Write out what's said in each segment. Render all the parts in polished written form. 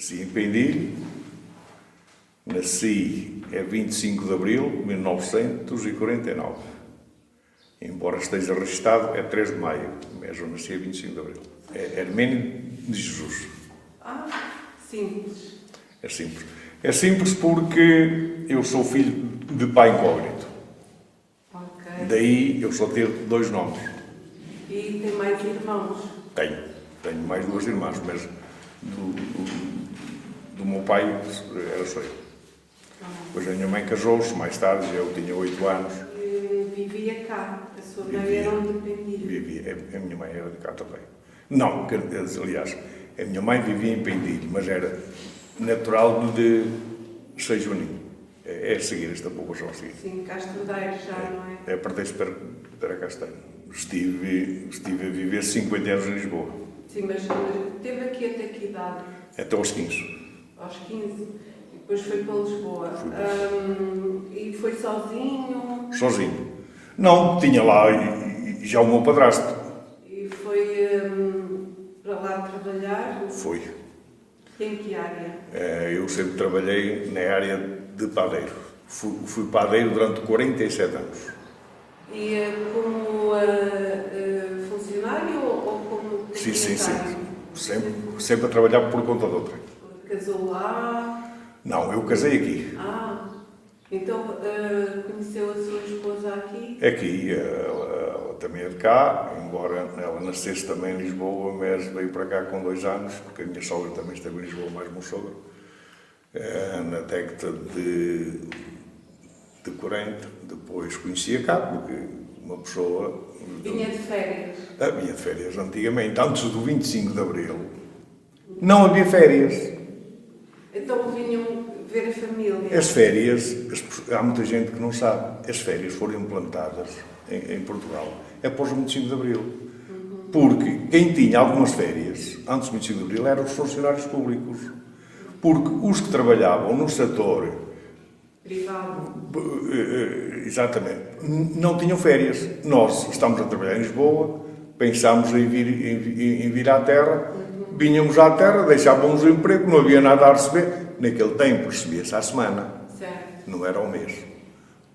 Nasci em Pendilho, nasci a 25 de Abril de 1949. Embora esteja registado, é 3 de Maio, mas eu nasci a 25 de Abril. É Hermínio de Jesus. Simples. É simples. É simples porque eu sou filho de pai incógnito. Ok. Daí eu só ter 2 nomes. E tem mais irmãos? Tenho mais 2 irmãs, mas do meu pai era só eu. Depois a minha mãe casou-se mais tarde, eu tinha 8 anos. Vivia cá. A sua mãe era onde dependia? Vivia. A minha mãe era de cá também. Não, aliás, a minha mãe vivia em Pendilho, mas era natural de Seijoanim. É a seguir esta população a seguir. Sim, Castrodeiro já, não é? É pertence para Castanho. Estive a viver 50 anos em Lisboa. Sim, mas teve aqui até que idade? Até aos 15. Aos 15. E depois foi para Lisboa. E foi sozinho? Sozinho. Não, tinha lá já o meu padrasto. E foi para lá trabalhar? Foi. Em que área? Eu sempre trabalhei na área de padeiro. Fui padeiro durante 47 anos. E como funcionário ou como Sim. proprietário? Sempre a trabalhar por conta de outra. Casou lá? Não, eu casei aqui. Então conheceu a sua esposa aqui? Aqui, ela também é de cá, embora ela nascesse também em Lisboa, mas veio para cá com 2 anos, porque a minha sogra também esteve em Lisboa, mais o meu sogro, na década de 40. Depois conhecia cá, porque uma pessoa... Vinha de férias? Vinha de férias antigamente, antes do 25 de Abril, não havia férias. Então vinham ver a família? As férias, há muita gente que não sabe, as férias foram implantadas em Portugal após o 25 de Abril. Porque quem tinha algumas férias antes do 25 de Abril eram os funcionários públicos. Porque os que trabalhavam no setor privado, exatamente, não tinham férias. Nós estamos a trabalhar em Lisboa, pensámos em vir à terra, vinhamos à terra, deixávamos o emprego, não havia nada a receber. Naquele tempo recebia-se à semana, certo. Não era ao mês.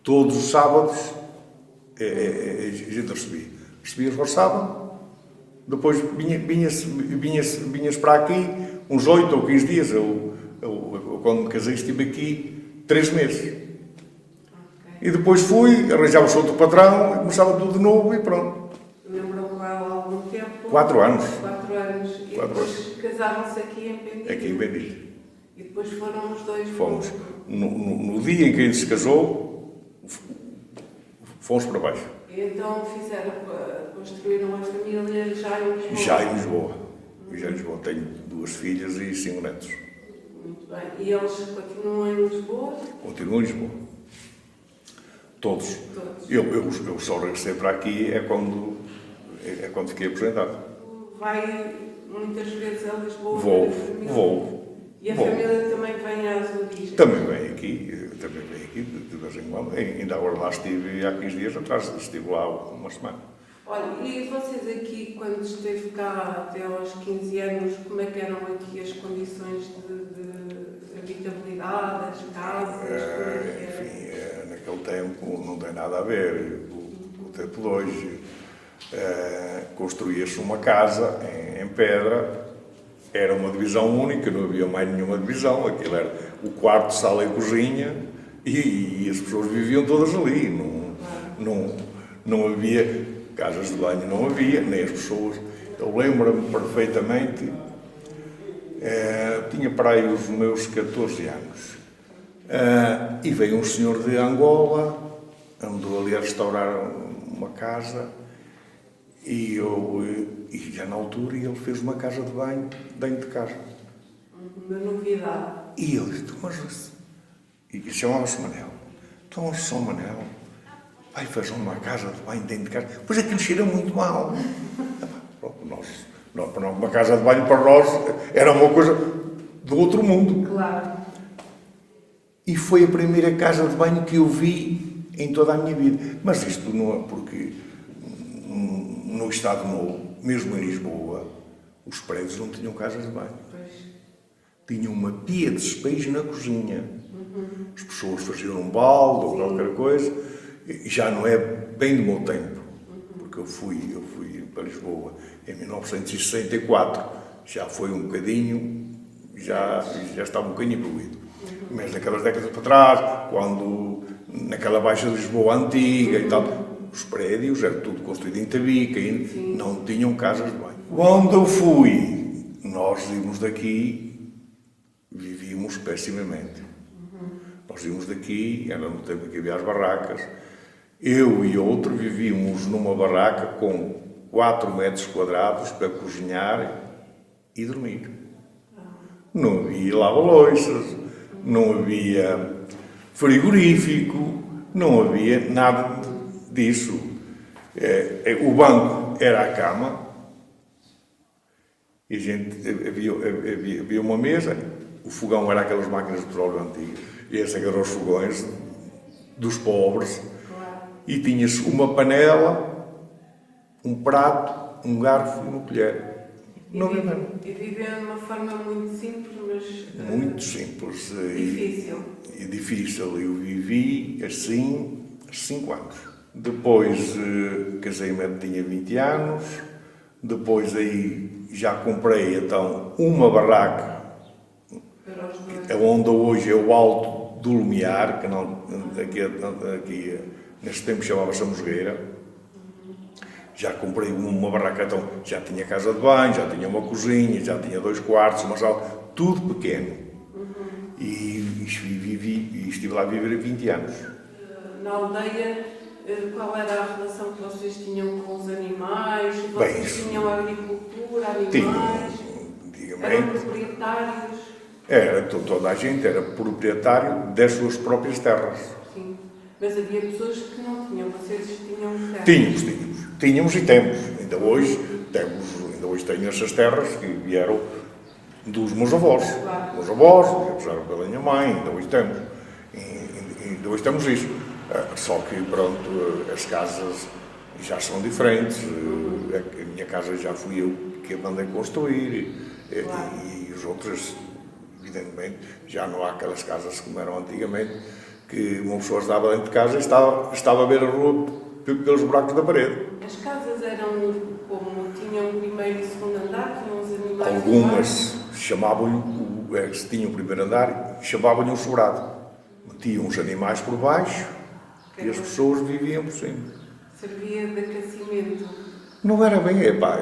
Todos os sábados a gente recebia ao sábado, depois vinhas para aqui uns 8 ou 15 dias. Eu quando me casei estive aqui 3 meses. Okay. E depois fui, arranjava-se outro patrão, começava tudo de novo e pronto. Lembram com ela há algum tempo? 4 anos. 4 anos. E 4 depois casaram-se aqui em Pendilho? Aqui em Pendilho. E depois foram os dois? Fomos. No dia em que a gente se casou, fomos para baixo. E então construíram a família já em Lisboa? Já em Lisboa. Tenho 2 filhas e 5 netos. Muito bem. E eles continuam em Lisboa? Continuam em Lisboa. Todos. Eu só regressei para aqui é quando fiquei aposentado. Vai muitas vezes a Lisboa? Vou. E a família também vem às origens? Também vem aqui de vez em quando. Ainda agora lá estive há 15 dias atrás, estive lá uma semana. Olha, e vocês aqui, quando esteve cá até aos 15 anos, como é que eram aqui as condições de habitabilidade, as casas? Enfim, naquele tempo não tem nada a ver com o tempo de hoje. Construía-se uma casa em pedra. Era uma divisão única, não havia mais nenhuma divisão. Aquilo era o quarto, sala e cozinha, e as pessoas viviam todas ali. Não havia casas de banho, não havia, nem as pessoas. Eu lembro-me perfeitamente, tinha para aí os meus 14 anos, e veio um senhor de Angola, andou ali a restaurar uma casa. E já na altura ele fez uma casa de banho dentro de casa. Uma novidade. E eu disse, e chamava-se Manel. Então, São Manel, vai fazer uma casa de banho dentro de casa. Pois aquilo cheira muito mal. Uma casa de banho para nós era uma coisa do outro mundo. Claro. E foi a primeira casa de banho que eu vi em toda a minha vida. Mas isto não é porque... No Estado Novo, mesmo em Lisboa, os prédios não tinham casas de banho. Pois. tinha uma pia de despejo na cozinha. As pessoas faziam um balde ou qualquer coisa, e já não é bem do meu tempo, porque eu fui para Lisboa em 1964, já foi um bocadinho, já estava um bocadinho evoluído. Mas naquelas décadas para trás, quando naquela Baixa de Lisboa antiga e tal, os prédios eram tudo construído em tabica e não tinham casas de banho. Quando eu fui, nós vimos daqui, vivíamos pessimamente. Nós vimos daqui, era no tempo que havia as barracas, eu e outro vivíamos numa barraca com 4 metros quadrados para cozinhar e dormir. Não havia lava-loiças, não havia frigorífico, não havia nada disso. O banco era a cama, e a gente, havia uma mesa, o fogão era aquelas máquinas de petróleo antigas, e esses eram os fogões dos pobres, e tinha-se uma panela, um prato, um garfo e uma colher. Não havia nada. E viver de uma forma muito simples, mas... Muito simples. Difícil. E difícil. Eu vivi assim 5 anos. Depois casei-me, tinha 20 anos. Depois aí já comprei então uma barraca, onde hoje é o Alto do Lumiar, que não, aqui neste tempo chamava-se a Mosgueira. Já comprei uma barraca, então já tinha casa de banho, já tinha uma cozinha, já tinha 2 quartos, uma sala, tudo pequeno. E estive lá a viver 20 anos. Na aldeia, qual era a relação que vocês tinham com os animais? Vocês tinham agricultura, animais? Eram proprietários? Era, toda a gente era proprietário das suas próprias terras. Sim, mas havia pessoas que não tinham, vocês tinham terras? Tínhamos e temos. Ainda hoje tenho essas terras que vieram dos meus avós. Claro. Meus avós, apesar pela minha mãe, ainda hoje temos. Ainda hoje temos isso. Só que, pronto, as casas já são diferentes. A minha casa já fui eu que a mandei construir. Claro. E os outros, evidentemente, já não há aquelas casas como eram antigamente, que uma pessoa estava dentro de casa e estava a ver a rua pelos buracos da parede. As casas eram como? Tinham primeiro e segundo andar? Tinham os animais? Algumas chamavam-lhe, se tinham o primeiro andar, chamavam-lhe um sobrado. Metiam os animais por baixo e as pessoas viviam por cima. Servia de aquecimento? Não era bem,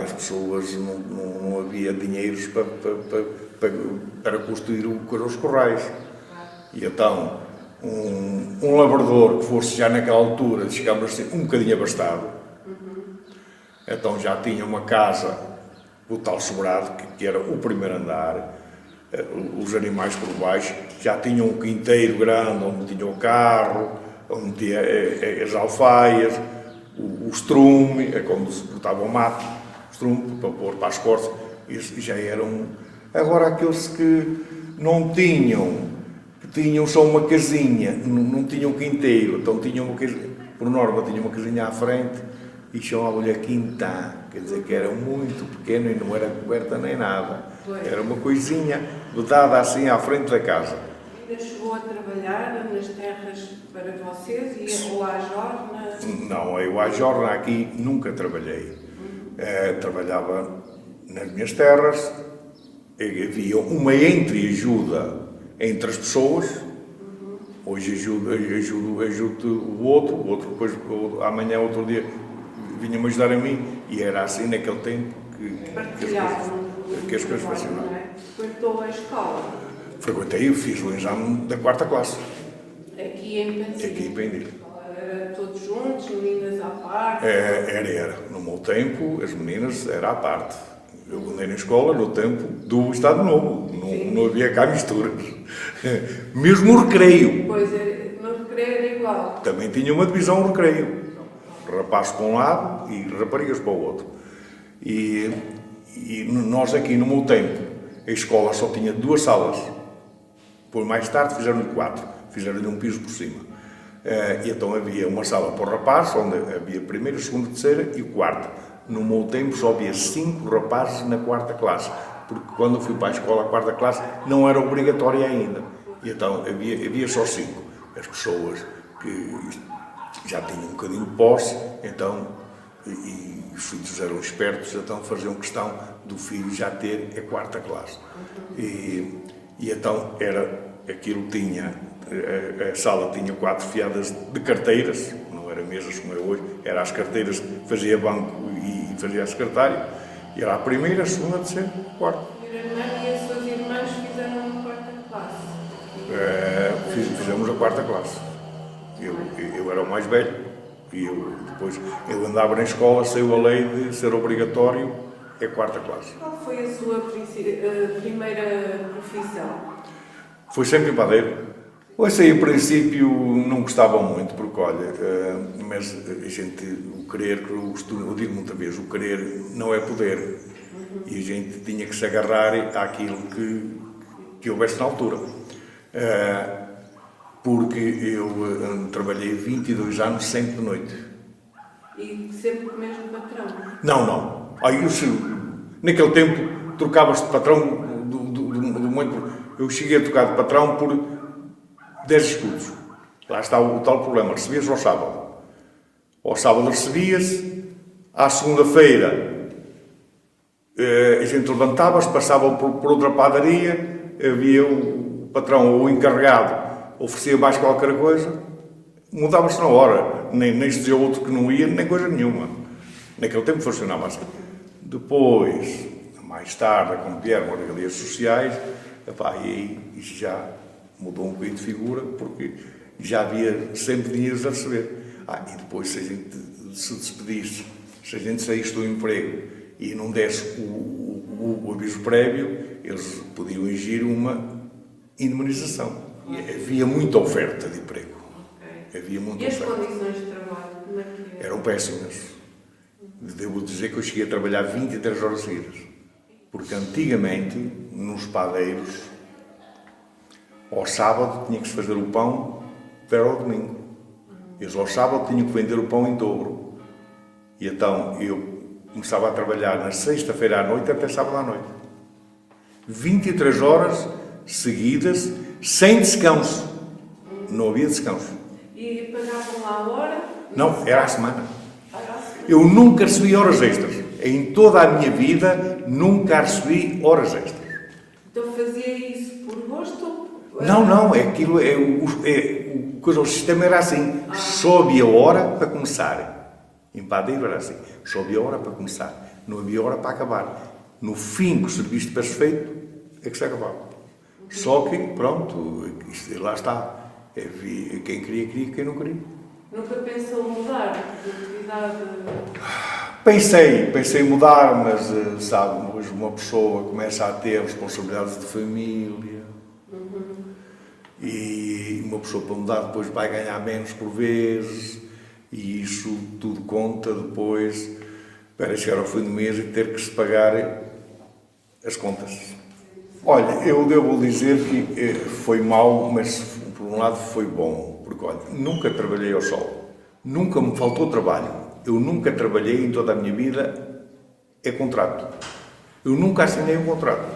as pessoas não havia dinheiros para construir os corrais. E então, um labrador que fosse já naquela altura, chegamos assim, um bocadinho abastado, então já tinha uma casa, o tal sobrado, que era o primeiro andar, os animais por baixo, já tinham um quinteiro grande, onde tinha o carro, onde tinha as alfaias, o estrume, quando se botava o mato, o estrume, para pôr para as cortes, isso já eram. Agora, aqueles que não tinham, que tinham só uma casinha, não tinham quinteiro, então tinham uma casinha, por norma, tinham uma casinha à frente e chamavam-lhe a quintã, quer dizer que era muito pequeno e não era coberta nem nada. Era uma coisinha dada assim à frente da casa. Ainda chegou a trabalhar nas terras para vocês ou à jorna? Não, eu à jorna aqui nunca trabalhei. Trabalhava nas minhas terras, havia uma entreajuda entre as pessoas. Hoje ajudo o outro depois, amanhã, outro dia, vinha-me ajudar a mim, e era assim naquele tempo que as coisas funcionavam. Frequentou a escola? Frequentei, eu fiz o exame da 4ª classe. Aqui em Pendil? Aqui em Pendil. Era todos juntos, meninas à parte? Era. No meu tempo, as meninas era à parte. Eu andei na escola no tempo do Estado Novo. Não havia cá misturas. Mesmo o recreio. Pois, no recreio era igual. Também tinha uma divisão recreio. Rapazes para um lado e raparigas para o outro. E nós aqui, no meu tempo, a escola só tinha 2 salas. Depois, mais tarde, fizeram-lhe 4. Fizeram-lhe um piso por cima. E então havia uma sala para o rapaz, onde havia primeira, segunda, terceira e quarta. No meu tempo só havia 5 rapazes na 4ª classe. porque quando eu fui para a escola, a quarta classe, não era obrigatória ainda. E então havia só 5. As pessoas que já tinham um bocadinho de posse, então, e os filhos eram espertos, então faziam questão do filho já ter a quarta classe. E então aquilo tinha, a sala tinha 4 fiadas de carteiras, não era mesas como é hoje, era as carteiras que fazia banco e fazia a secretária, e era a primeira, a segunda, a terceira, a quarta. E as suas irmãs fizeram a quarta classe? Fizemos a quarta classe. Eu era o mais velho e depois eu andava na escola, saiu a lei de ser obrigatório a quarta classe. Qual foi a sua primeira profissão? Foi sempre padeiro. Pois aí, a princípio, não gostava muito, porque, olha, mas a gente, o querer, eu digo muitas vezes, o querer não é poder. E a gente tinha que se agarrar àquilo que houvesse na altura. Porque eu trabalhei 22 anos sempre de noite. E sempre com o mesmo patrão? Não. Aí, naquele tempo, trocava-se de patrão do muito. Eu cheguei a trocar de patrão por 10 escudos. Lá está o tal problema. Recebias ao sábado. Ao sábado recebias. À segunda-feira, a gente levantava-se, passava por outra padaria, havia o patrão ou o encarregado, oferecia mais qualquer coisa, mudava-se na hora. Nem se dizia outro que não ia, nem coisa nenhuma. Naquele tempo funcionava assim. Depois, mais tarde, quando vieram as regalias sociais, epá, e aí isso já mudou um bocadinho de figura, porque já havia sempre dinheiro a receber. E depois, se a gente se despedisse, se a gente saísse do emprego e não desse o aviso prévio, eles podiam exigir uma indemnização. E havia muita oferta de emprego. Havia muita oferta. E as condições de trabalho? Como é que era? Eram péssimas. Devo dizer que eu cheguei a trabalhar 23 horas seguidas. Porque antigamente, nos padeiros, ao sábado tinha que se fazer o pão para ao domingo. Eles ao sábado tinham que vender o pão em dobro. E então eu começava a trabalhar na sexta-feira à noite até sábado à noite. 23 horas seguidas, sem descanso. Não havia descanso. E pagavam lá a hora? Não, era à semana. Eu nunca recebi horas extras. Em toda a minha vida, nunca recebi horas extras. Então fazia isso por gosto? Não, aquilo o sistema era assim. Só havia hora para começar. Em padeiro era assim. Só havia hora para começar. Não havia hora para acabar. No fim que o serviço tivesse feito, é que se acabava. Só que, pronto, lá está. Quem queria, quem não queria. Nunca pensou mudar de atividade? Pensei em mudar, mas, sabe, hoje uma pessoa começa a ter responsabilidades de família. E uma pessoa para mudar depois vai ganhar menos por vezes. E isso tudo conta depois para chegar ao fim do mês e ter que se pagar as contas. Olha, eu devo dizer que foi mau, mas por um lado foi bom. Porque, olha, nunca trabalhei ao sol. Nunca me faltou trabalho. Eu nunca trabalhei em toda a minha vida contrato. Eu nunca assinei um contrato.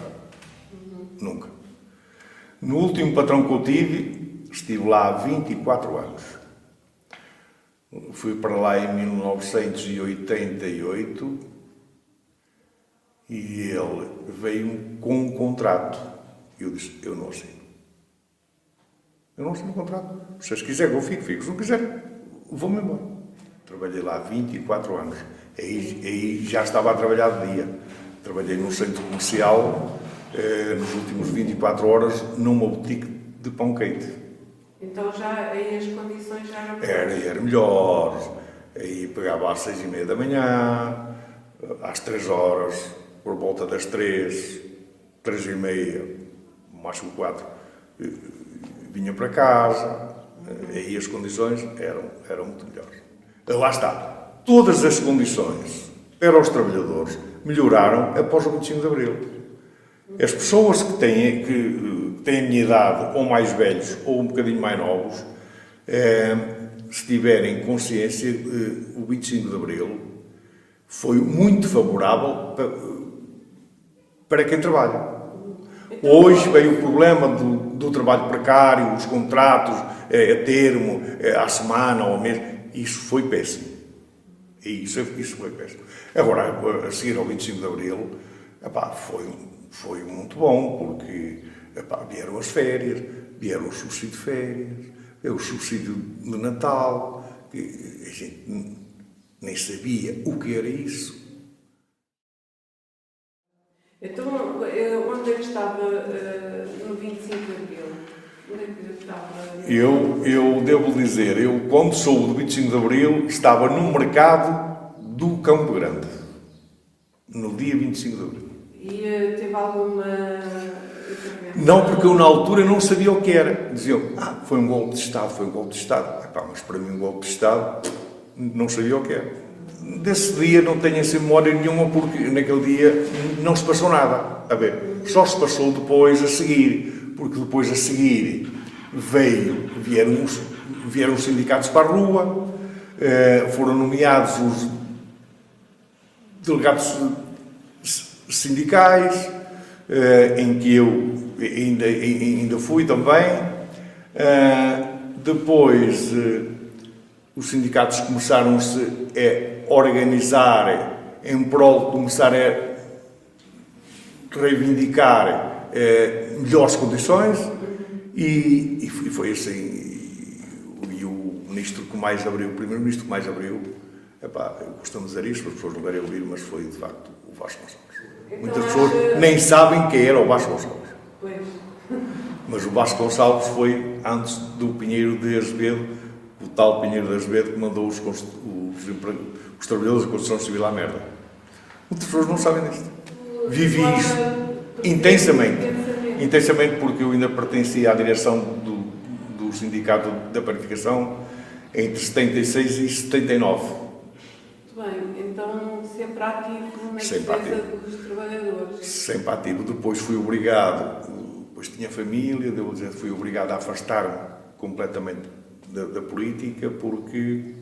Nunca. No último patrão que eu tive, estive lá há 24 anos. Fui para lá em 1988 e ele veio com um contrato. Eu disse, eu não assino. Eu não assino um contrato. Se vocês quiserem, eu fico. Se não quiserem, vou-me embora. Trabalhei lá 24 anos. Aí já estava a trabalhar de dia. Trabalhei num centro comercial, nos últimos 24 horas, numa boutique de pão quente. Então já aí as condições já eram Era melhor. Aí pegava às 6h30 da manhã, às 3 horas, por volta das 3, 3h30, máximo 4, vinha para casa. Aí as condições eram muito melhores. Lá está. Todas as condições para os trabalhadores melhoraram após o 25 de Abril. As pessoas que têm a minha idade, ou mais velhos, ou um bocadinho mais novos, se tiverem consciência, o 25 de Abril foi muito favorável para quem trabalha. Hoje veio o problema do trabalho precário, os contratos a termo, à semana ou ao mês. Isso foi péssimo. Isso foi péssimo. Agora, a seguir ao 25 de Abril, epá, foi muito bom, porque epá, vieram as férias, vieram o subsídio de férias, veio o subsídio de Natal, que a gente nem sabia o que era isso. Então, onde é que estava no 25 de Abril? Onde é que estava? Eu devo dizer, quando soube do 25 de Abril, estava no mercado do Campo Grande, no dia 25 de Abril. E teve alguma intervenção? Não, porque eu na altura não sabia o que era. Diziam, foi um golpe de Estado, foi um golpe de Estado. Epá, mas para mim um golpe de Estado, não sabia o que era. Desse dia não tenho essa memória nenhuma, porque naquele dia não se passou nada. A ver, só se passou depois a seguir, porque depois a seguir vieram os sindicatos para a rua, foram nomeados os delegados sindicais, em que eu ainda fui também. Depois os sindicatos começaram-se a organizar em prol de começar a reivindicar melhores condições, e foi assim. E o ministro que mais abriu, o primeiro-ministro que mais abriu, epá, eu costumo dizer isto, as pessoas não querem ouvir, mas foi de facto o Vasco Gonçalves. Então, muitas pessoas nem sabem quem era o Vasco Gonçalves. Pois. Mas o Vasco Gonçalves foi antes do Pinheiro de Azevedo, o tal Pinheiro de Azevedo que mandou os trabalhadores da construção civil à merda. Muitas pessoas não sabem disto. Vivi isto intensamente, porque eu ainda pertencia à direção do Sindicato da Panificação entre 76 e 79. Muito bem, então sempre ativo na defesa dos trabalhadores. Sempre ativo. Depois fui obrigado, depois tinha família, devo dizer, fui obrigado a afastar-me completamente da política, porque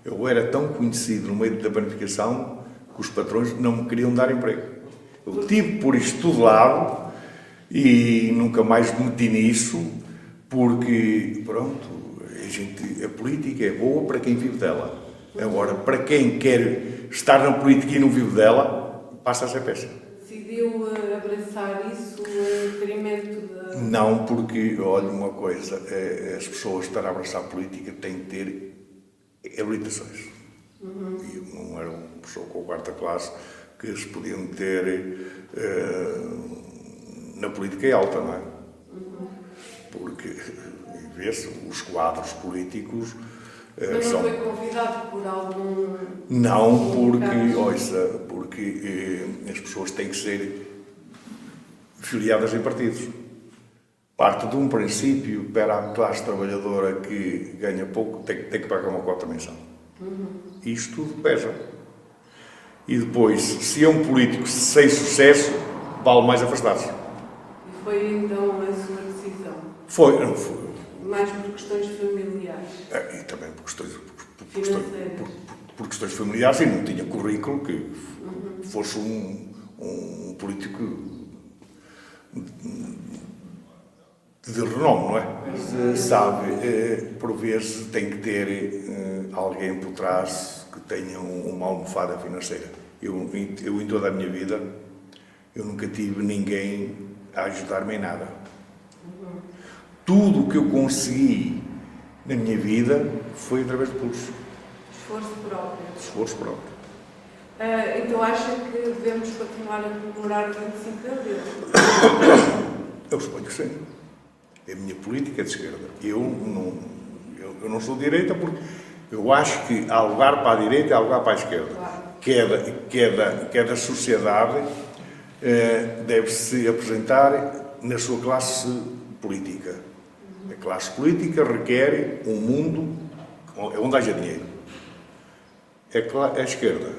eu era tão conhecido no meio da panificação que os patrões não me queriam dar emprego. Eu tive por isto tudo lado e nunca mais me meti nisso, porque, pronto, a política é boa para quem vive dela. Agora, para quem quer estar na política e não vive dela, passa a ser péssimo. Decidiu abraçar isso em detrimento da... Não, porque, olha uma coisa, as pessoas para abraçar a política têm que ter habilitações. E eu não era uma pessoa com a quarta classe que se podiam ter na política alta, não é? Porque, vê-se, os quadros políticos Mas não foi convidado por algum... Não, porque as pessoas têm que ser filiadas em partidos. Parte de um princípio para a classe trabalhadora que ganha pouco, tem que pagar uma cota mensal. Isto tudo pesa. E depois, se é um político sem sucesso, vale mais afastar-se. E foi então a sua decisão? Foi. Mais por questões familiares? E também por questões familiares, e não tinha currículo que fosse um político de renome, não é? Sabe, por vezes tem que ter alguém por trás que tenha uma almofada financeira. Eu em toda a minha vida, eu nunca tive ninguém a ajudar-me em nada. Tudo o que eu consegui na minha vida foi através de curso. Esforço próprio. Então acha que devemos continuar a comemorar o 25 de Abril? Eu suponho que sim. A minha política é de esquerda. Eu não sou de direita, porque eu acho que há lugar para a direita e há lugar para a esquerda. Claro. Que é da sociedade deve-se apresentar na sua classe política. A classe política requer um mundo onde haja dinheiro. A esquerda,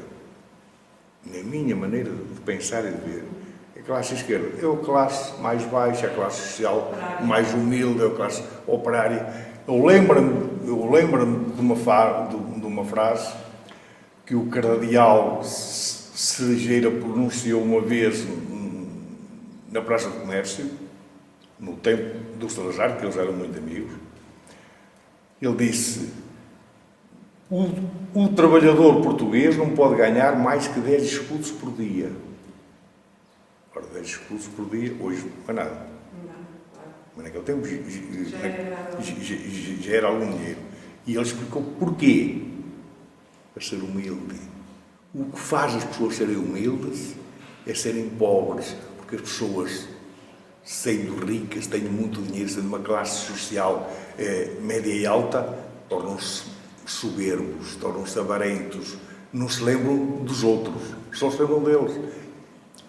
na minha maneira de pensar e de ver, a classe esquerda é a classe mais baixa, a classe social mais humilde, a classe operária. Eu lembro-me de uma frase que o cardeal Cerejeira pronunciou uma vez na Praça do Comércio, no tempo do Salazar, que eles eram muito amigos. Ele disse: o trabalhador português não pode ganhar mais que 10 escudos por dia. Ora, 10 escudos por dia, hoje não é nada. Não, claro. Mas naquele tempo Já já era algum dinheiro. E ele explicou porquê. Para ser humilde. O que faz as pessoas serem humildes é serem pobres. Porque as pessoas, sendo ricas, têm muito dinheiro, sendo uma classe social média e alta, tornam-se soberbos, tornam-se avarentos, não se lembram dos outros, só se lembram deles.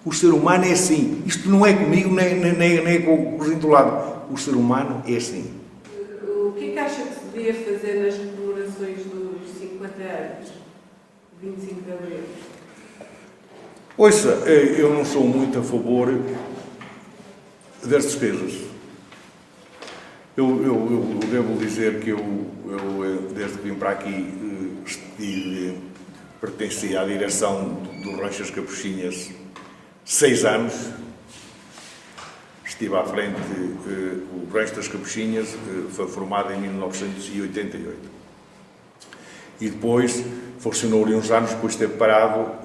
O ser humano é assim. Isto não é comigo, nem com os do lado. O ser humano é assim. O que é que acha que se devia fazer nas comemorações dos 50 anos, 25 de Abril? Ouça, eu não sou muito a favor das despesas. Eu devo dizer que eu desde que vim para aqui, pertencia à direção do Rancho das Capuchinhas 6 anos. Estive à frente, o Rancho das Capuchinhas foi formado em 1988. E depois funcionou ali uns anos, depois esteve parado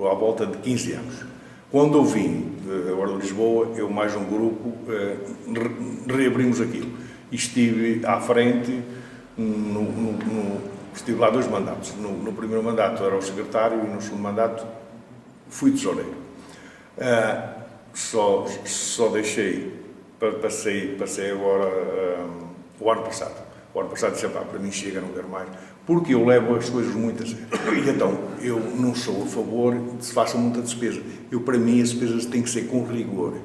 à volta de 15 anos. Quando eu vim agora de Lisboa, eu mais um grupo, reabrimos aquilo. E estive à frente, estive lá 2 mandatos. No primeiro mandato era o secretário e no segundo mandato fui tesoureiro. Só deixei, passei agora o ano passado. O ano passado disse: para mim chega, não quero mais. Porque eu levo as coisas muito a sério. E então, eu não sou a favor de se faça muita despesa. Para mim, as despesas têm que ser com rigor.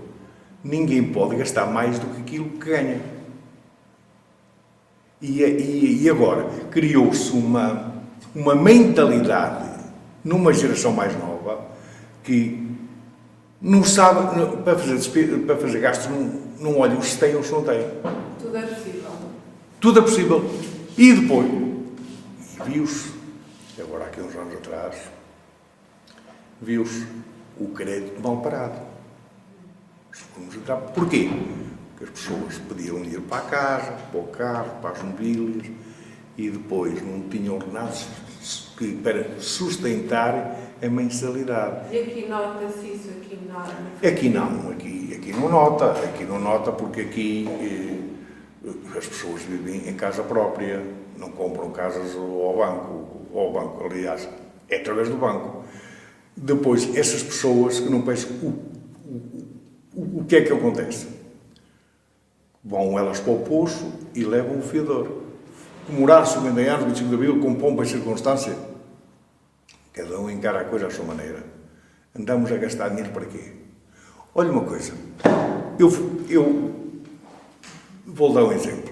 Ninguém pode gastar mais do que aquilo que ganha. E agora, criou-se uma mentalidade numa geração mais nova que não sabe, para fazer gastos, não olha se tem ou se não tem. Tudo é possível. Tudo é possível. E depois, viu-se, agora aqui uns anos atrás, viu-se o crédito mal parado. Porquê? Porque as pessoas pediam dinheiro para a casa, para o carro, para as mobílias, e depois não tinham ordenados para sustentar a mensalidade. E aqui nota-se isso? Aqui não nota porque aqui as pessoas vivem em casa própria, não compram casas ao banco, aliás, é através do banco. Depois, essas pessoas que não pensam, o que é que acontece? Vão elas para o poço e levam o fiador. Comemorar 50 anos, 25 de Abril, com pompa e circunstância, cada um encara a coisa à sua maneira. Andamos a gastar dinheiro para quê? Olha uma coisa, eu vou dar um exemplo.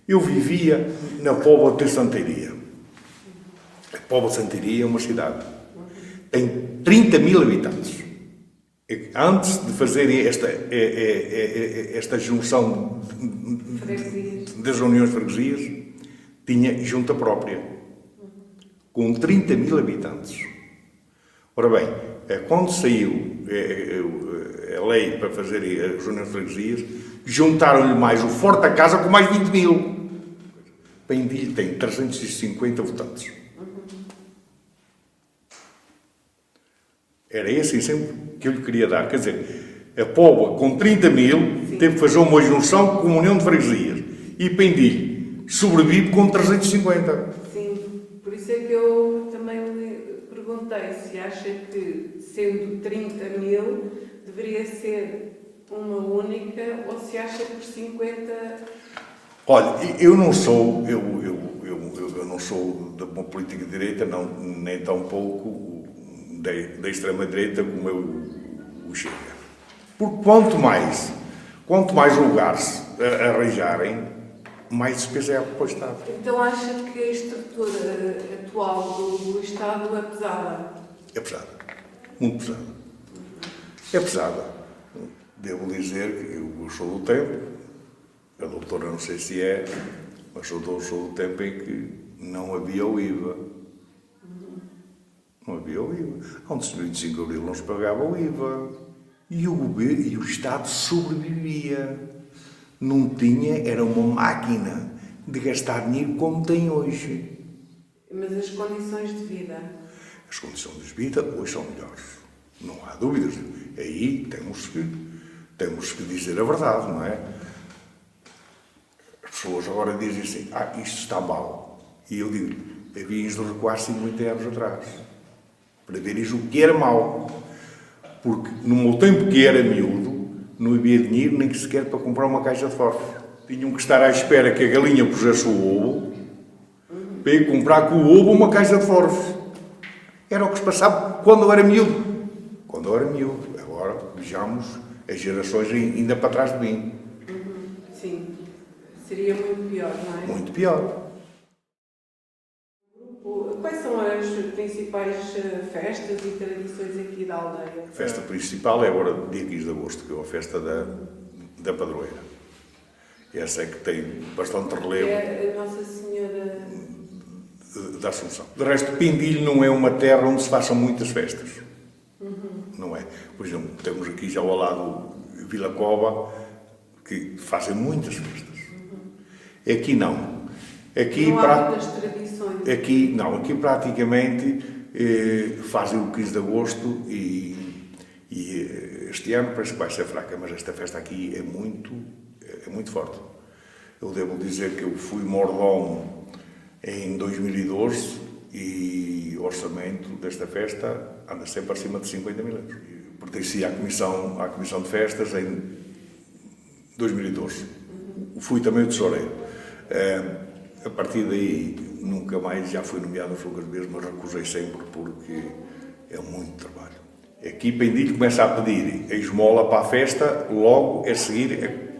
Eu vivia na Póvoa de Santeiria. A Póvoa de Santeiria é uma cidade. Tem 30 mil habitantes. Antes de fazerem esta junção das reuniões de freguesias, tinha junta própria, com 30 mil habitantes. Ora bem, quando saiu a lei para fazer as reuniões de freguesias, juntaram-lhe mais o Forte da Casa com mais 20 mil. Pendilho tem 350 votantes. Era esse exemplo que eu lhe queria dar. Quer dizer, a Póvoa com 30 mil teve que fazer uma junção com uma união de freguesias. E Pendilho sobrevive com 350. Sim, por isso é que eu também lhe perguntei se acha que, sendo 30 mil, deveria ser uma única ou se acha que por 50... Olha, eu não sou de uma política de direita, não, nem tão pouco da extrema-direita como o Chega. Porque quanto mais lugares arranjarem, mais despesa é para o Estado. Então acha que a estrutura atual do Estado é pesada? É pesada. Muito pesada. É pesada. Devo dizer que eu sou do tempo, a doutora não sei se é, mas sou do tempo em que não havia o IVA. Não havia o IVA. Antes de 25 de Abril não se pagava o IVA. E o governo e o Estado sobrevivia. Não tinha, era uma máquina de gastar dinheiro como tem hoje. Mas as condições de vida? As condições de vida hoje são melhores. Não há dúvidas. Aí temos que dizer a verdade, não é? As pessoas agora dizem assim, isto está mal. E eu digo, havíamos de recuar 50 anos atrás para ver isso o que era mau. Porque no meu tempo que era miúdo, não havia dinheiro nem sequer para comprar uma caixa de fósforos. Tinham que estar à espera que a galinha pusesse o ovo para ir comprar com o ovo uma caixa de fósforos. Era o que se passava quando eu era miúdo. Quando eu era miúdo. Agora, vejamos as gerações ainda para trás de mim. Sim. Seria muito pior, não é? Muito pior. Quais são as principais festas e tradições aqui da aldeia? A festa principal é agora dia 15 de agosto, que é a festa da padroeira. Essa é que tem bastante relevo. É a Nossa Senhora Da Assunção. De resto, Pindilho não é uma terra onde se façam muitas festas. Não é? Por exemplo, temos aqui já ao lado Vila Cova, que fazem muitas festas. Aqui não. Aqui, não há muitas tradições. Aqui praticamente fazem o 15 de agosto e este ano parece que vai ser fraca, mas esta festa aqui é muito forte. Eu devo dizer que eu fui mordomo em 2012 e o orçamento desta festa anda sempre acima de 50 mil euros. Pertenci à comissão de festas em 2012. Fui também o tesoureiro. A partir daí, nunca mais já fui nomeado nos lugares mesmo, mas recusei sempre porque é muito trabalho. Aqui Pindilho começa a pedir a esmola para a festa, logo a seguir,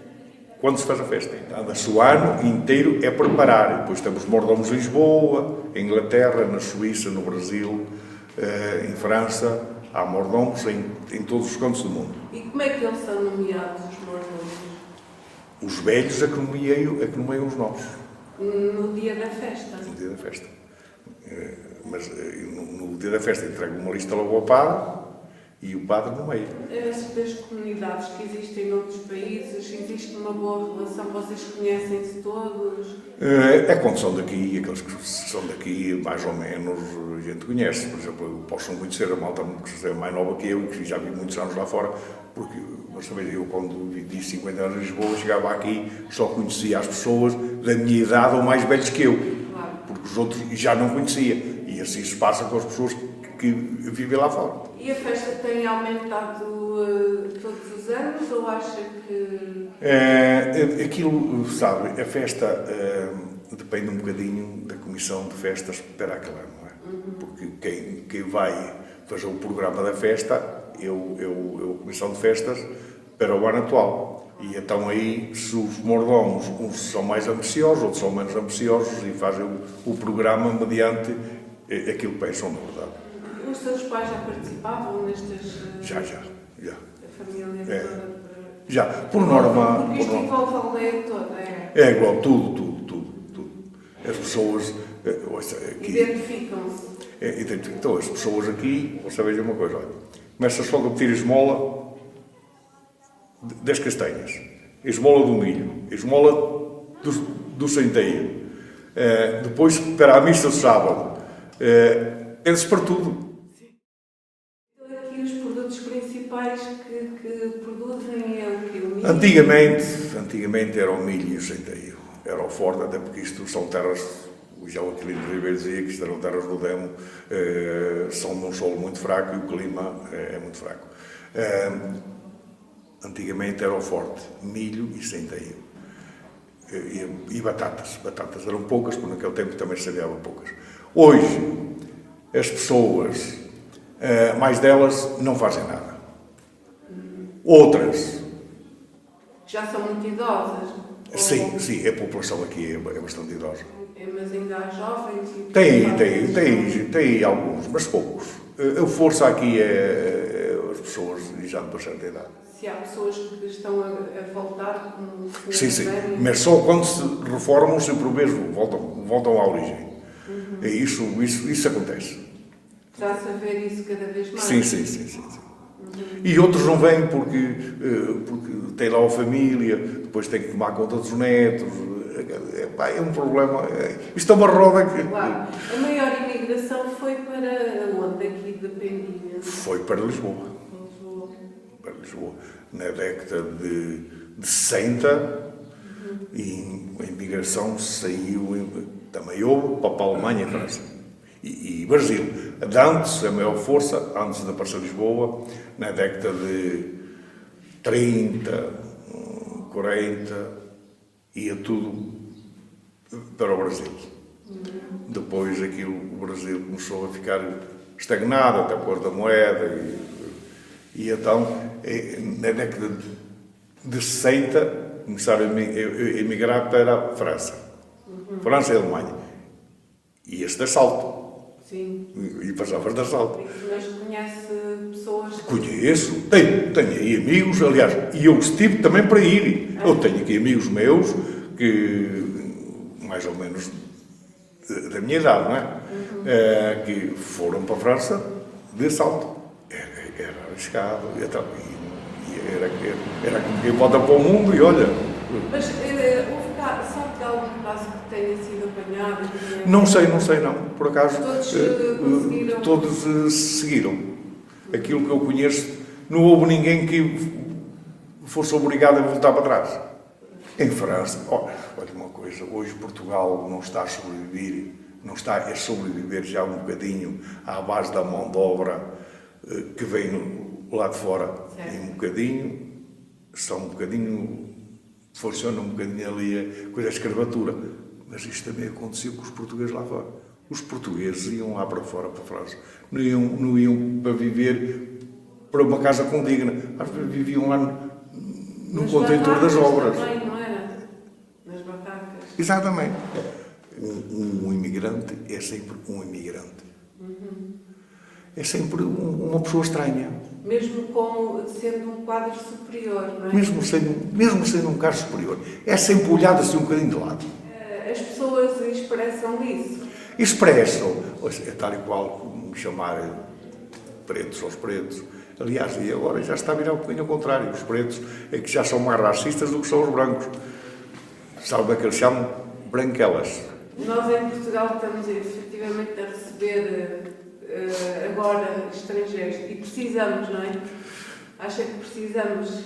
quando se faz a festa. Anda-se o ano inteiro a preparar. Depois temos mordomos em Lisboa, em Inglaterra, na Suíça, no Brasil, em França. Há mordomos em todos os cantos do mundo. E como é que eles são nomeados, os mordomos? Os velhos é que nomeiam os novos. No dia da festa? No dia da festa. Mas no dia da festa entrego uma lista logo ao padre e o padre nomeia. Das comunidades que existem noutros países, existe uma boa relação? Vocês conhecem-se todos? É quando são daqui, aqueles que são daqui, mais ou menos, a gente conhece. Por exemplo, eu posso não conhecer a malta que é mais nova que eu, que já vi muitos anos lá fora, porque, mas também eu, quando vivi 50 anos em Lisboa, chegava aqui, só conhecia as pessoas da minha idade ou mais velhos que eu, Claro. porque os outros já não conhecia. E assim se passa com as pessoas que vivem lá fora. E a festa tem aumentado todos os anos ou acha que... Aquilo, sabe, a festa depende um bocadinho da comissão de festas para aquele ano, não é? Porque quem vai fazer o programa da festa é a comissão de festas para o ano atual. E então aí, se os mordomos, uns são mais ambiciosos, outros são menos ambiciosos e fazem o programa mediante aquilo que pensam, na verdade. Os seus pais já participavam nestas... Já. A família toda? Já, por norma... Porque isto envolve a aldeia toda, é? É igual, tudo. As pessoas... aqui, Identificam-se? então, as pessoas aqui, você veja uma coisa, olha, começa-se logo a pedir esmola das castanhas, esmola do milho, esmola do centeio, depois para a missa de sábado, é-se para tudo. Aqui os produtos principais que produzem é o que? O milho? Antigamente era o milho e o centeio, era o forte, até porque isto são terras, já o Aquilino Ribeiro dizia que isto eram terras do Demo, são num solo muito fraco e o clima é muito fraco. Antigamente era o forte, milho e centeio. E batatas. Batatas eram poucas, porque naquele tempo também se semeava poucas. Hoje, as pessoas, mais delas, não fazem nada. Outras... Já são muito idosas? Sim, a população aqui é bastante idosa. Mas ainda há jovens? Tem alguns, mas poucos. A força aqui é as pessoas já de bastante idade. Se há pessoas que estão a voltar como... Sim, mas só quando se reformam-se por vezes voltam à origem. Isso acontece. Está-se a ver isso cada vez mais? Sim. E outros não vêm porque têm lá a família, depois têm que tomar conta dos netos. É um problema. Isto é uma roda que... Claro. A maior imigração foi para onde aqui de Pendinha? Foi para Lisboa. Para Lisboa. Na década de 60, e a imigração saiu, também houve para a Alemanha e França. E Brasil. Antes, a maior força, antes de aparecer Lisboa, na década de 30, 40, ia tudo para o Brasil. Depois o Brasil começou a ficar estagnado, até por causa da moeda. E então, na década de 60, começaram a emigrar para a França. França e Alemanha. E este de salto. Sim. E passavas de assalto. Mas conhece pessoas... Conheço, tenho aí amigos, aliás, e eu estive também para ir. Eu tenho aqui amigos meus que, mais ou menos da minha idade, não é? Que foram para a França de assalto. Era arriscado, e era como quem volta para o mundo e olha. Mas sabe de algum caso que tenha sido apanhado? Não sei, por acaso. Todos conseguiram? Todos seguiram. Aquilo que eu conheço, não houve ninguém que fosse obrigado a voltar para trás. Em França, olha uma coisa, hoje Portugal não está a sobreviver, não está a sobreviver já um bocadinho à base da mão de obra que vem lá de fora. Certo. E funciona um bocadinho ali a coisa da escravatura. Mas isto também aconteceu com os portugueses lá fora. Os portugueses iam lá para fora, para a França. Não iam para viver para uma casa condigna. Às vezes viviam lá no contentor das obras. Também, não era? Nas barracas. Exatamente. Um imigrante é sempre um imigrante. É sempre uma pessoa estranha. Mesmo como sendo um quadro superior, não é? Mesmo sendo um quadro superior. É sempre olhado assim um bocadinho de lado. As pessoas expressam isso. Expressam. É tal e qual me chamar pretos aos pretos. Aliás, e agora já está a virar um bocadinho ao contrário. Os pretos é que já são mais racistas do que são os brancos. Sabe como é que eles chamam? Branquelas. Nós em Portugal estamos efetivamente a receber agora estrangeiros e precisamos, não é? Acha que precisamos?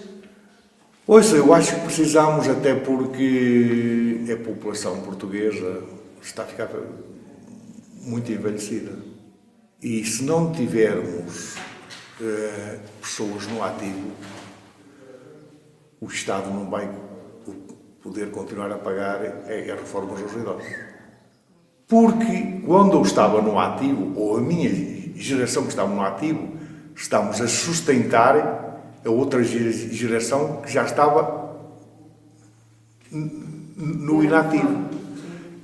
Pois, eu acho que precisamos, até porque a população portuguesa está a ficar muito envelhecida. E se não tivermos pessoas no ativo, o Estado não vai poder continuar a pagar reformas aos idosos. Porque quando eu estava no ativo, ou a minha geração que estava no ativo, estamos a sustentar a outra geração que já estava no inativo.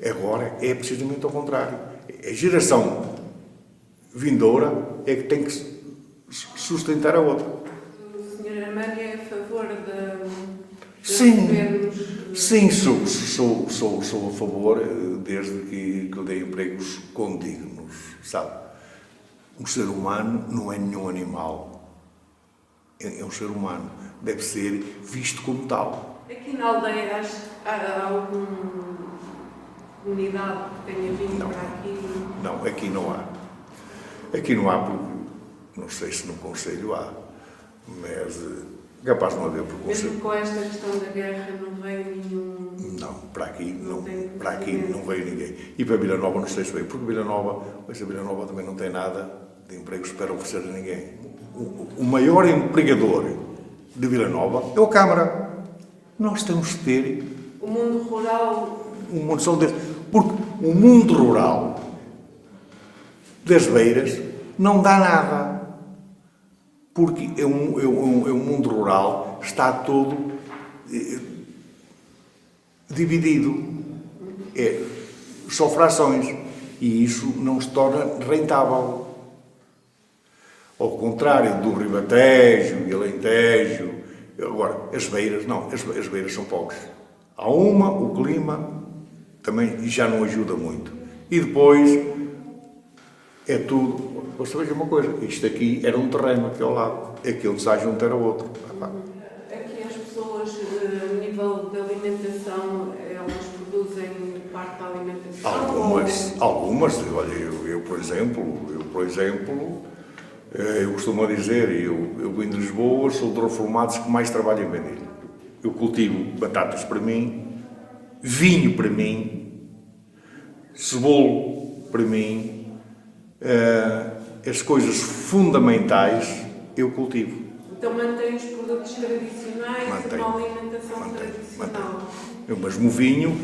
Agora é precisamente ao contrário. A geração vindoura é que tem que sustentar a outra. O Sr. Armando é a favor de Sim, recebermos... sim, sou a favor, desde que eu dei empregos condignos, sabe? Um ser humano não é nenhum animal, é um ser humano, deve ser visto como tal. Aqui na aldeia há alguma comunidade que tenha vindo para aqui? Não, aqui não há. Aqui não há porque, não sei se no Conselho há, mas capaz de não haver preconceito. Mesmo com esta questão da guerra não veio nenhum... Não, para aqui não veio ninguém. E para Vila Nova não sei se veio, porque Vila Nova também não tem nada de empregos para oferecer a ninguém. O maior empregador de Vila Nova é o Câmara. Nós temos que ter... O mundo rural... Porque o mundo rural das beiras não dá nada. Porque é um mundo rural, está todo dividido. Só frações. E isso não se torna rentável. Ao contrário do Ribatejo e Alentejo. Agora, as beiras, não. As beiras são pobres. Há o clima também já não ajuda muito. E depois, É tudo. Você veja uma coisa, isto aqui era um terreno aqui ao lado, aqui onde está junto era outro. Aqui as pessoas, a nível de alimentação, elas produzem parte da alimentação? Algumas. Olha, eu, por exemplo, eu costumo dizer, eu vim de Lisboa, sou dos reformados que mais trabalho em Vendilha. Eu cultivo batatas para mim, vinho para mim, cebolo para mim, as coisas fundamentais eu cultivo. Então mantém os produtos tradicionais, uma alimentação tradicional. Mas no vinho,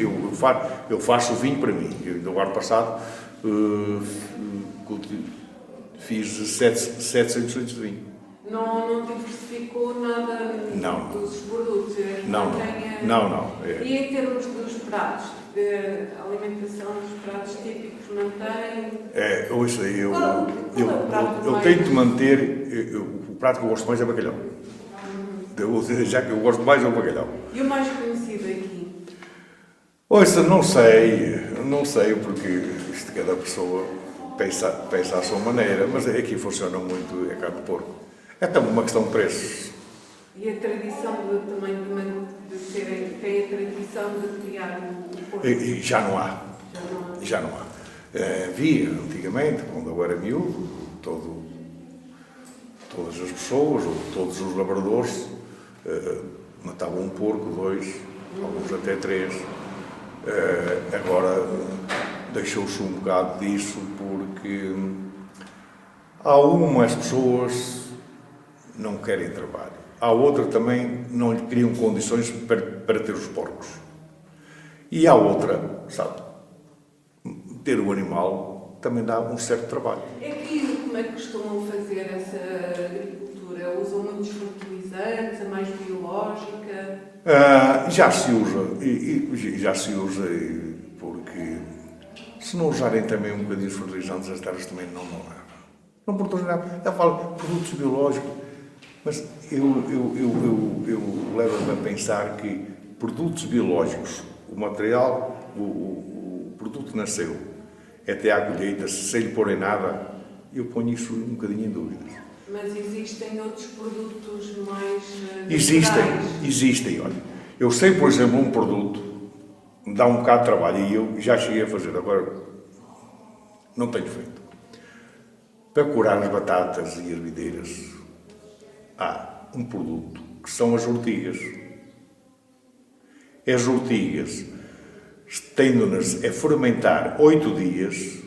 eu faço o vinho para mim. No ano passado fiz 700 litros de vinho. Não diversificou nada dos produtos? Não. E em termos dos pratos, de alimentação dos pratos típicos, mantém? Eu tento manter, o prato que eu gosto mais é bacalhau. Já que eu gosto mais é o bacalhau. E o mais conhecido aqui? Ouça, não sei, porque isto cada pessoa pensa à sua maneira, mas aqui funciona muito, é carne de porco. É também uma questão de preços. E a tradição de tem a tradição de criar um porco? E já não há. Havia, antigamente, quando eu era miúdo, todas as pessoas, ou todos os labradores, matavam um porco, 2, alguns até 3. Agora deixou-se um bocado disso porque há umas pessoas não querem trabalho, há outra também não lhe criam condições para ter os porcos, e há outra, sabe, ter o animal também dá um certo trabalho. Aqui como é que costumam fazer essa agricultura? Usam muitos fertilizantes, a mais biológica? Já se usa, porque se não usarem também um bocadinho os fertilizantes, as terras também não produzem nada. Eu falo produtos biológicos, mas eu levo-me a pensar que produtos biológicos, o material, o produto nasceu, até à colheita, se lhe porem nada, eu ponho isso um bocadinho em dúvidas. Mas existem outros produtos mais Existem, olha. Eu sei, por exemplo, um produto dá um bocado de trabalho e eu já cheguei a fazer, agora não tenho feito. Para curar as batatas e as videiras, há um produto que são as ortigas. As ortigas, tendo-nas a fermentar 8 dias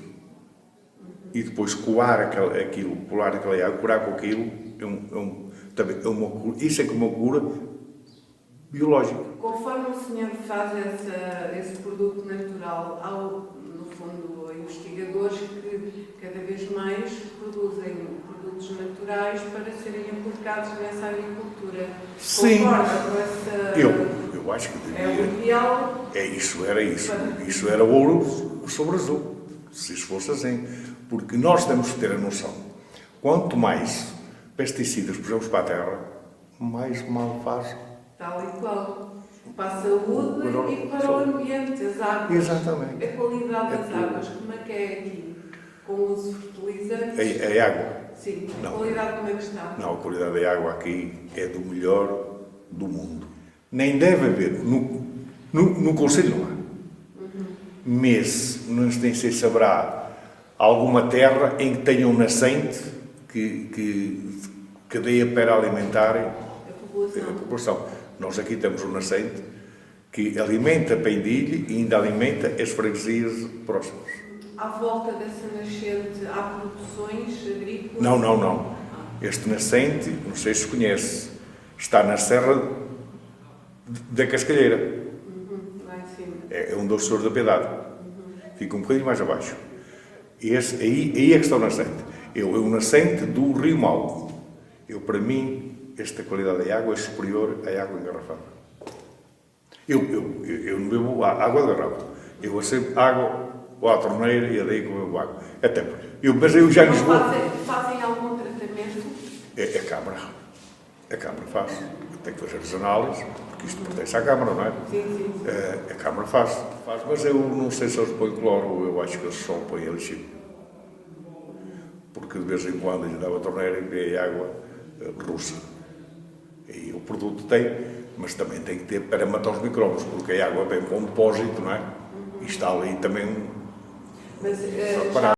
e depois coar aquilo, colar aquela água, curar com aquilo, isso é uma cura biológica. Conforme o senhor faz esse produto natural, há, no fundo, investigadores que cada vez mais produzem produtos naturais para serem aplicados nessa agricultura. Sim. Concorda com essa... Eu acho que devia. É o ideal. Isso era ouro sobre azul, se isso fosse assim. Porque nós temos que ter a noção. Quanto mais pesticidas pusemos para a terra, mais mal faz. Tal e qual. Para a saúde e para o ambiente, as águas. Exatamente. A qualidade das águas, como é que é aqui? Com o uso de fertilizantes? A água? Sim. Não. A qualidade como é que está? Não, a qualidade da água aqui é do melhor do mundo. Nem deve haver. No Conselho não há. Mas não sei se haverá alguma terra em que tenha um nascente que cadeia para alimentar a população. Nós aqui temos um nascente que alimenta a Pendilha e ainda alimenta as freguesias próximas. À volta dessa nascente há produções agrícolas? Não. Este nascente, não sei se conhece, está na Serra da Cascalheira. Lá em cima. É um dos Senhores da Piedade. Fica um bocadinho mais abaixo. Aí é que está o nascente. É o nascente do Rio Mau. Para mim, esta qualidade da água é superior à água engarrafada. Eu não bebo água de garrafa. Eu recebo água à torneira e a daí que eu bebo água. Mas eu já em Lisboa... Fazem algum tratamento? A Câmara. A Câmara faz. Tem que fazer as análises, porque isto pertence à Câmara, não é? Sim. A Câmara faz. Mas eu não sei se eles põem cloro ou eu acho que eles só põem elixir. que de vez em quando lhe dava a torneira e bebia água russa. E o produto tem, mas também tem que ter para matar os micróbios, porque a água vem para um depósito, não é? E está ali também Mas já para